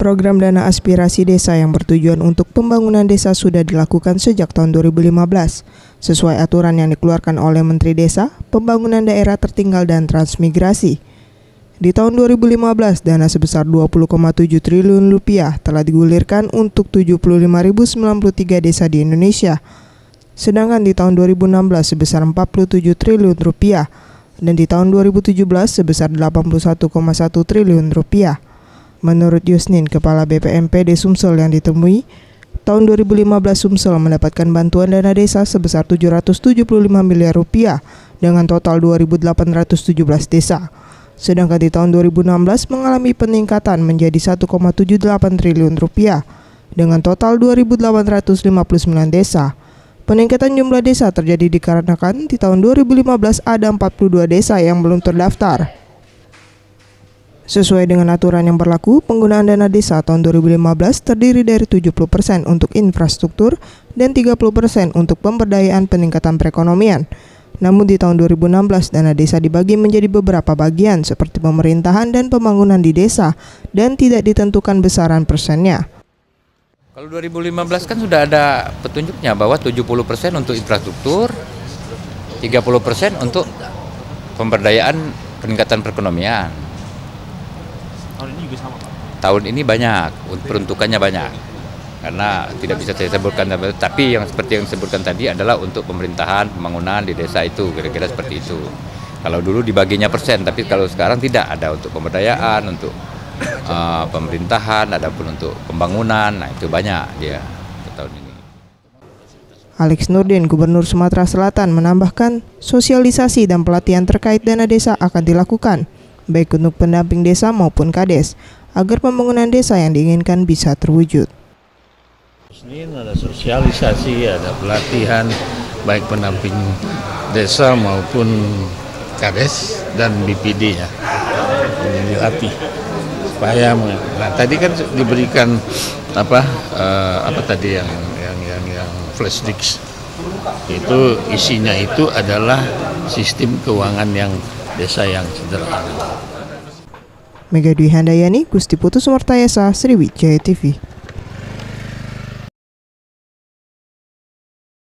Program dana aspirasi desa yang bertujuan untuk pembangunan desa sudah dilakukan sejak tahun 2015, sesuai aturan yang dikeluarkan oleh Menteri Desa, Pembangunan Daerah Tertinggal dan Transmigrasi. Di tahun 2015, dana sebesar Rp20,7 triliun telah digulirkan untuk 75.093 desa di Indonesia. Sedangkan di tahun 2016 sebesar Rp47 triliun dan di tahun 2017 sebesar Rp81,1 triliun. Menurut Yusnin, Kepala BPMPD Sumsel yang ditemui, tahun 2015 Sumsel mendapatkan bantuan dana desa sebesar Rp775 miliar dengan total 2.817 desa. Sedangkan di tahun 2016 mengalami peningkatan menjadi Rp1,78 triliun dengan total 2.859 desa. Peningkatan jumlah desa terjadi dikarenakan di tahun 2015 ada 42 desa yang belum terdaftar. Sesuai dengan aturan yang berlaku, penggunaan dana desa tahun 2015 terdiri dari 70% untuk infrastruktur dan 30% untuk pemberdayaan peningkatan perekonomian. Namun di tahun 2016, dana desa dibagi menjadi beberapa bagian seperti pemerintahan dan pembangunan di desa dan tidak ditentukan besaran persennya. Kalau 2015 kan sudah ada petunjuknya bahwa 70% untuk infrastruktur, 30% untuk pemberdayaan peningkatan perekonomian. Tahun ini juga sama, Pak? Tahun ini banyak, peruntukannya banyak. Karena tidak bisa saya sebutkan, tapi yang seperti yang disebutkan tadi adalah untuk pemerintahan, pembangunan di desa itu, kira-kira seperti itu. Kalau dulu dibaginya persen, tapi kalau sekarang tidak, ada untuk pemberdayaan, untuk pemerintahan, ada pun untuk pembangunan, nah itu banyak dia tahun ini. Alex Nurdin, Gubernur Sumatera Selatan, menambahkan sosialisasi dan pelatihan terkait dana desa akan dilakukan, baik untuk pendamping desa maupun kades, agar pembangunan desa yang diinginkan bisa terwujud. Ini ada sosialisasi, ada pelatihan, baik pendamping desa maupun kades dan BPD ya, dilatih supaya. Nah tadi kan diberikan apa tadi yang flash disk itu isinya itu adalah sistem keuangan yang desa yang sederhana. Mega Dwi Handayani, Gusti Putu Sumartayasa, Sriwijaya TV.